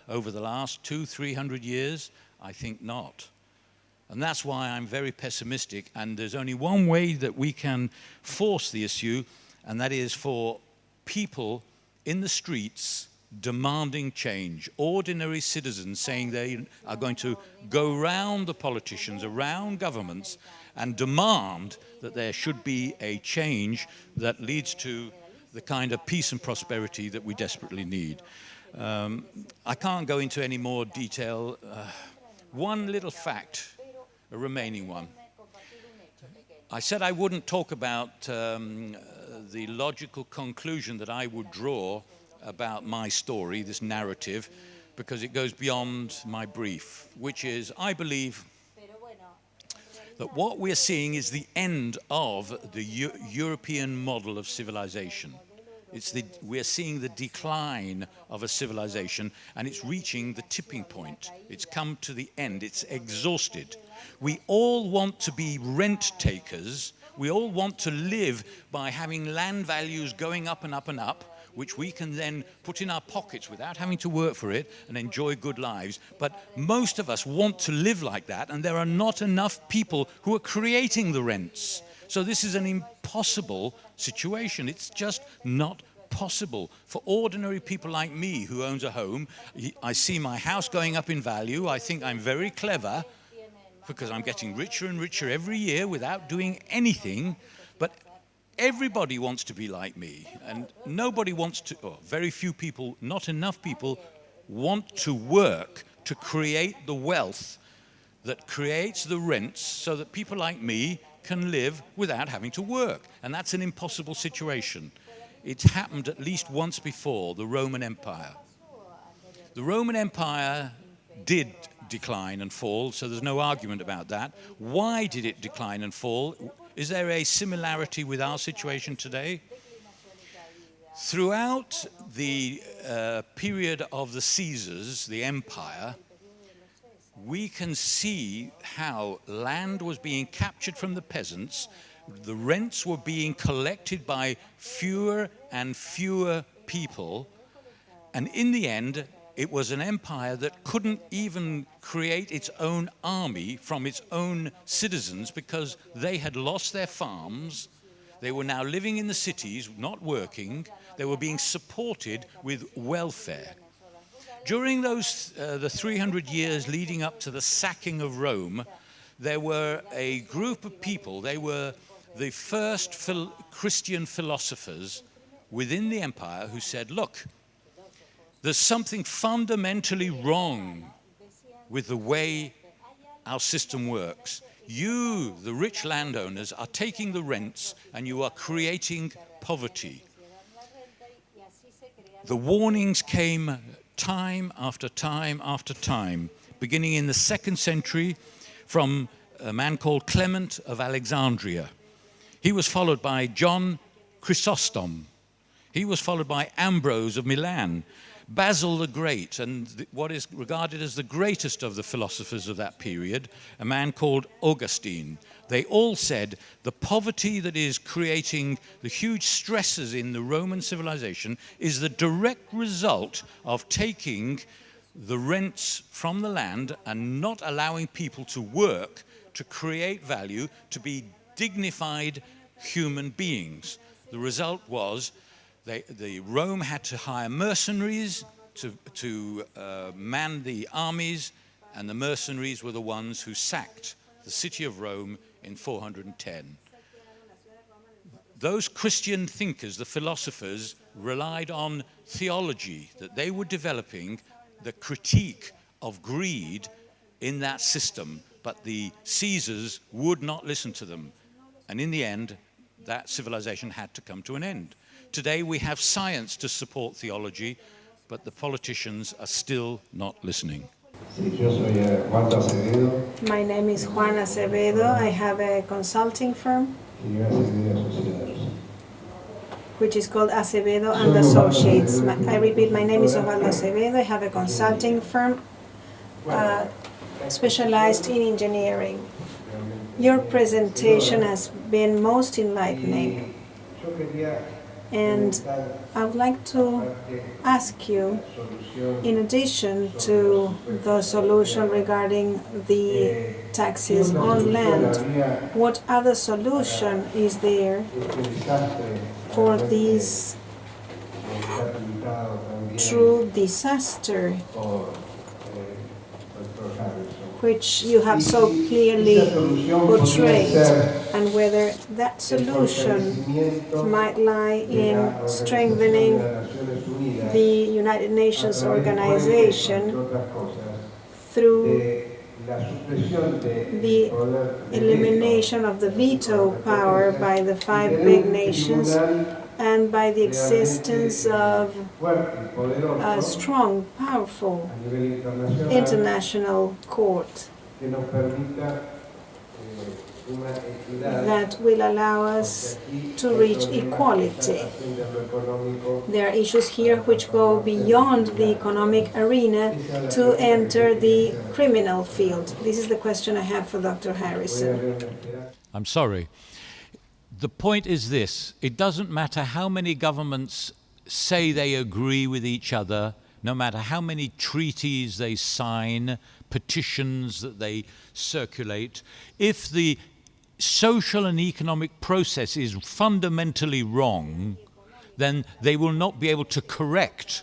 over the last 200-300 years? I think not. And that's why I'm very pessimistic, and there's only one way that we can force the issue, and that is for people in the streets demanding change, ordinary citizens saying they are going to go round the politicians, around governments, and demand that there should be a change that leads to the kind of peace and prosperity that we desperately need. I can't go into any more detail. One little fact, a remaining one. I said I wouldn't talk about the logical conclusion that I would draw about my story, this narrative, because it goes beyond my brief, which is, I believe that what we're seeing is the end of the European model of civilization. We're seeing the decline of a civilization, and it's reaching the tipping point. It's come to the end. It's exhausted. We all want to be rent takers. We all want to live by having land values going up and up and up, which we can then put in our pockets without having to work for it and enjoy good lives. But most of us want to live like that, and there are not enough people who are creating the rents. So this is an impossible situation. It's just not possible for ordinary people like me who owns a home. I see my house going up in value. I think I'm very clever because I'm getting richer and richer every year without doing anything. But everybody wants to be like me, and nobody wants to, or very few people, not enough people, want to work to create the wealth that creates the rents so that people like me can live without having to work. And that's an impossible situation. It's happened at least once before, the Roman Empire. The Roman Empire did decline and fall, so there's no argument about that. Why did it decline and fall? Is there a similarity with our situation today? Throughout the period of the Caesars, the empire, we can see how land was being captured from the peasants, the rents were being collected by fewer and fewer people, and in the end, it was an empire that couldn't even create its own army from its own citizens because they had lost their farms. They were now living in the cities, not working. They were being supported with welfare. During those the 300 years leading up to the sacking of Rome, there were a group of people. They were the first Christian philosophers within the empire who said, look, there's something fundamentally wrong with the way our system works. You, the rich landowners, are taking the rents and you are creating poverty. The warnings came time after time after time, beginning in the 2nd century from a man called Clement of Alexandria. He was followed by John Chrysostom. He was followed by Ambrose of Milan, Basil the Great, and what is regarded as the greatest of the philosophers of that period, a man called Augustine. They all said the poverty that is creating the huge stresses in the Roman civilization is the direct result of taking the rents from the land and not allowing people to work, to create value, to be dignified human beings. The result was Rome had to hire mercenaries to man the armies, and the mercenaries were the ones who sacked the city of Rome in 410. Those Christian thinkers, the philosophers, relied on theology that they were developing, the critique of greed in that system, but the Caesars would not listen to them. And in the end, that civilization had to come to an end. Today we have science to support theology, but the politicians are still not listening. My name is Juan Acevedo. I have a consulting firm which is called Acevedo and Associates. I repeat, my name is Osvaldo Acevedo. I have a consulting firm specialized in engineering. Your presentation has been most enlightening. And I would like to ask you, in addition to the solution regarding the taxes on land, what other solution is there for this true disaster which you have so clearly portrayed, and whether that solution might lie in strengthening the United Nations organization through the elimination of the veto power by the 5 big nations and by the existence of a strong, powerful international court that will allow us to reach equality. There are issues here which go beyond the economic arena to enter the criminal field. This is the question I have for Dr. Harrison. I'm sorry. The point is this: it doesn't matter how many governments say they agree with each other, no matter how many treaties they sign, petitions that they circulate, if the social and economic process is fundamentally wrong, then they will not be able to correct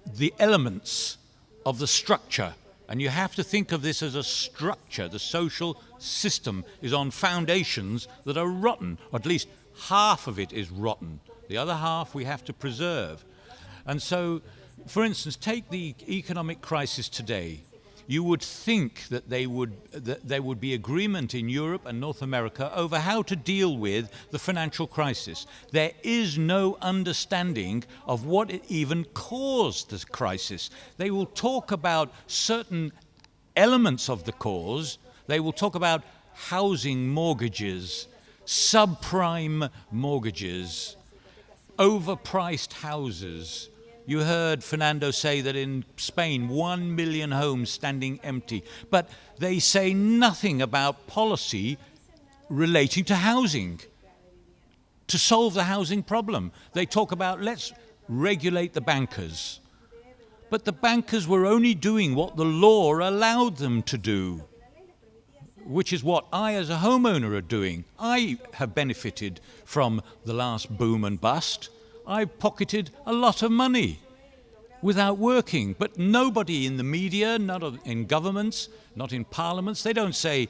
the elements of the structure. And you have to think of this as a structure. The social system is on foundations that are rotten, or at least half of it is rotten. The other half we have to preserve. And so, for instance, take the economic crisis today. You would think that there would be agreement in Europe and North America over how to deal with the financial crisis. There is no understanding of what even caused the crisis. They will talk about certain elements of the cause. They will talk about housing mortgages, subprime mortgages, overpriced houses. You heard Fernando say that in Spain, 1 million homes standing empty. But they say nothing about policy relating to housing, to solve the housing problem. They talk about, let's regulate the bankers. But the bankers were only doing what the law allowed them to do, which is what I, as a homeowner, are doing. I have benefited from the last boom and bust. I pocketed a lot of money without working. But nobody in the media, not in governments, not in parliaments, they don't say,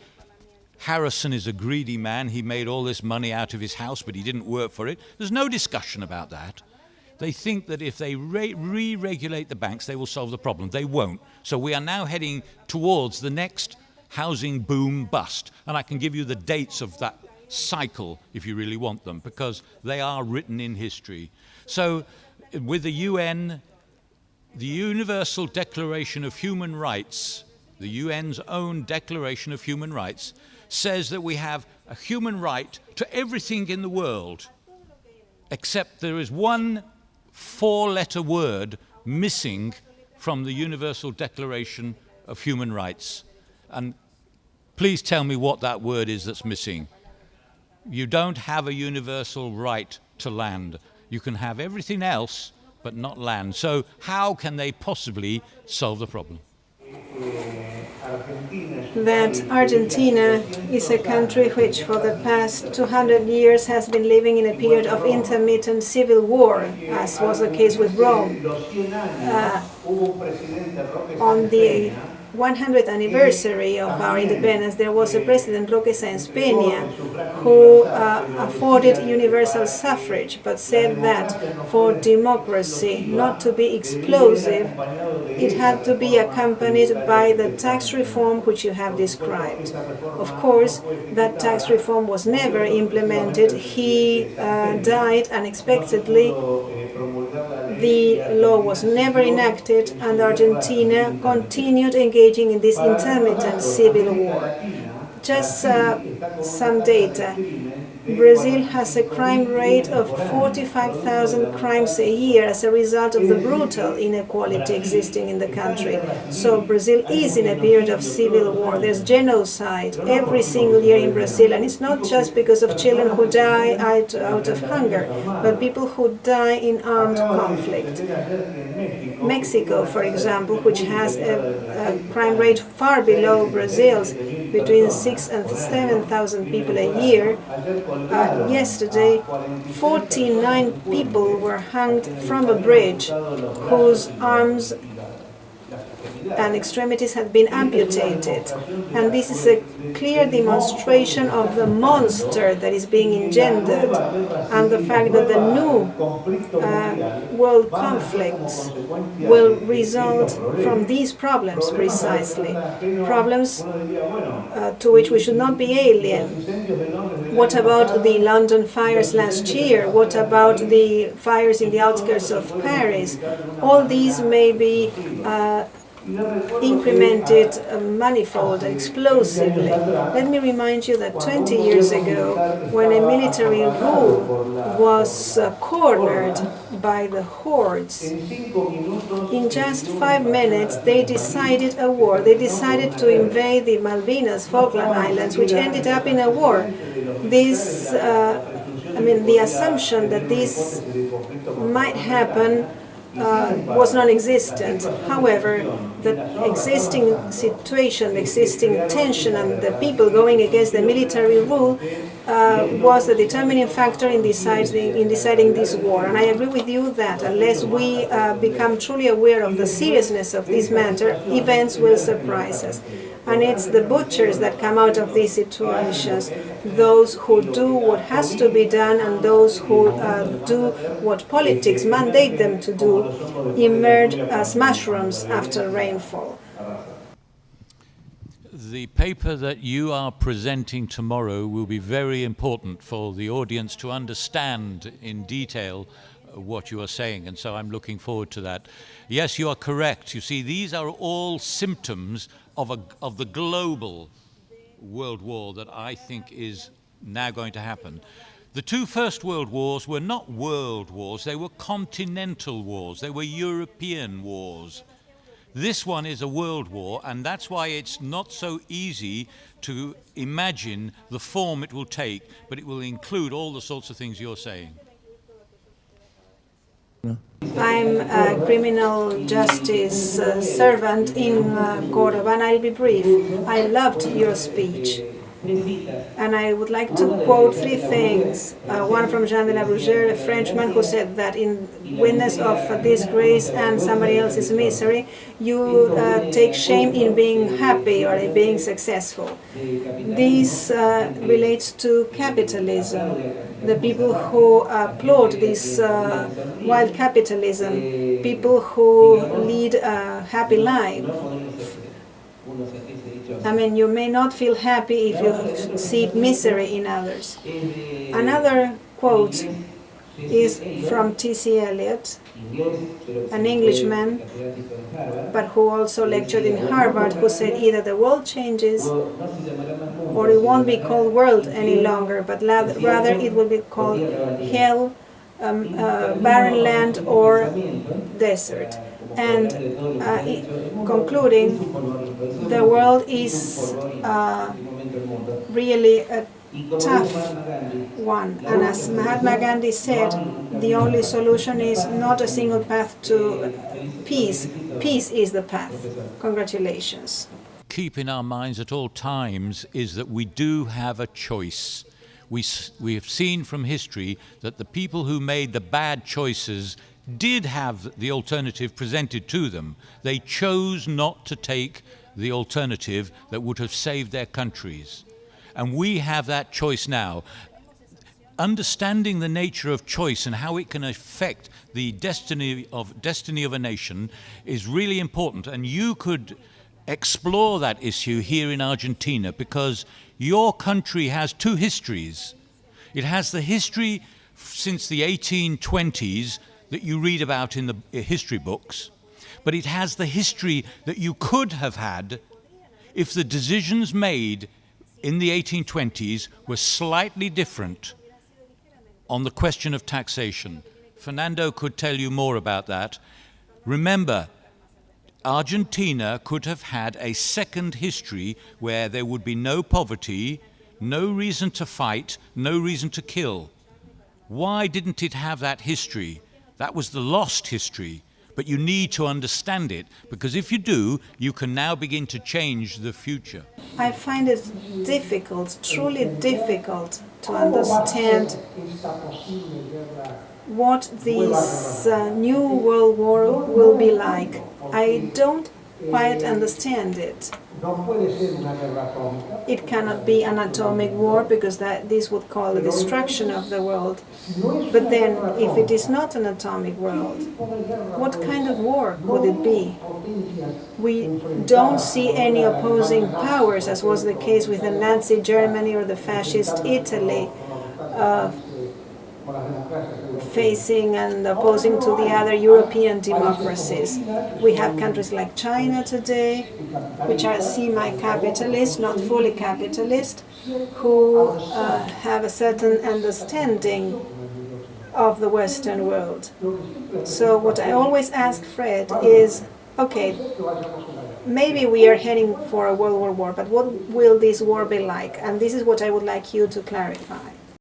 Harrison is a greedy man, he made all this money out of his house, but he didn't work for it. There's no discussion about that. They think that if they re-regulate the banks, they will solve the problem. They won't. So we are now heading towards the next housing boom bust. And I can give you the dates of that cycle if you really want them, because they are written in history. So with the UN, the Universal Declaration of Human Rights, the UN's own Declaration of Human Rights, says that we have a human right to everything in the world, except there is one 4-letter word missing from the Universal Declaration of Human Rights. And please tell me what that word is that's missing. You don't have a universal right to land. You can have everything else, but not land. So how can they possibly solve the problem? That Argentina is a country which for the past 200 years has been living in a period of intermittent civil war, as was the case with Rome. On the 100th anniversary of our independence, there was a president, Roque Sáenz Peña, who afforded universal suffrage, but said that for democracy not to be explosive, it had to be accompanied by the tax reform which you have described. Of course, that tax reform was never implemented. He died unexpectedly. The law was never enacted, and Argentina continued engaging in this intermittent civil war. Just some data. Brazil has a crime rate of 45,000 crimes a year as a result of the brutal inequality existing in the country. So Brazil is in a period of civil war. There's genocide every single year in Brazil, and it's not just because of children who die out of hunger, but people who die in armed conflict. Mexico, for example, which has a crime rate far below Brazil's, between 6,000 and 7,000 people a year. Yesterday, 49 people were hanged from a bridge whose arms and extremities had been amputated. And this is a clear demonstration of the monster that is being engendered and the fact that the new world conflicts will result from these problems precisely. Problems to which we should not be alien. What about the London fires last year? What about the fires in the outskirts of Paris? All these may be incremented manifold and explosively. Let me remind you that 20 years ago, when a military rule was cornered by the hordes, in just 5 minutes they decided a war. They decided to invade the Malvinas, Falkland Islands, which ended up in a war. This, the assumption that this might happen was non-existent. However, the existing situation, the existing tension, and the people going against the military rule was the determining factor in deciding this war. And I agree with you that unless we become truly aware of the seriousness of this matter, events will surprise us. And it's the butchers that come out of these situations, those who do what has to be done and those who do what politics mandate them to do, emerge as mushrooms after rainfall. The paper that you are presenting tomorrow will be very important for the audience to understand in detail what you are saying, and so I'm looking forward to that. Yes, you are correct. You see, these are all symptoms of the global world war that I think is now going to happen. The two first world wars were not world wars, they were continental wars, they were European wars. This one is a world war, and that's why it's not so easy to imagine the form it will take, but it will include all the sorts of things you're saying. I'm a criminal justice servant in Córdoba, and I'll be brief. I loved your speech. And I would like to quote 3 things. One from Jean de la Brugère, a Frenchman, who said that in witness of disgrace and somebody else's misery, you take shame in being happy or in being successful. This relates to capitalism. The people who applaud this wild capitalism, people who lead a happy life. You may not feel happy if you see misery in others. Another quote is from T.C. Eliot, an Englishman, but who also lectured in Harvard, who said either the world changes or it won't be called world any longer, but rather it will be called hell, barren land, or desert. And concluding, the world is really a tough one. And as Mahatma Gandhi said, the only solution is not a single path to peace. Peace is the path. Congratulations. Keep in our minds at all times is that we do have a choice. We have seen from history that the people who made the bad choices did have the alternative presented to them. They chose not to take the alternative that would have saved their countries. And we have that choice now. Understanding the nature of choice and how it can affect the destiny of a nation is really important. And you could explore that issue here in Argentina, because your country has 2 histories. It has the history since the 1820s that you read about in the history books, but it has the history that you could have had if the decisions made in the 1820s were slightly different on the question of taxation. Fernando could tell you more about that. Remember, Argentina could have had a second history where there would be no poverty, no reason to fight, no reason to kill. Why didn't it have that history? That was the lost history. But you need to understand it, because if you do, you can now begin to change the future. I find it difficult, truly difficult, to understand what this new world war will be like. I don't quite understand it. It cannot be an atomic war, because this would call the destruction of the world. But then, if it is not an atomic world, what kind of war could it be? We don't see any opposing powers, as was the case with the Nazi Germany or the fascist Italy, facing and opposing to the other European democracies. We have countries like China today, which are semi-capitalist, not fully capitalist, who have a certain understanding of the Western world. So what I always ask Fred is, okay, maybe we are heading for a World War, but what will this war be like? And this is what I would like you to clarify.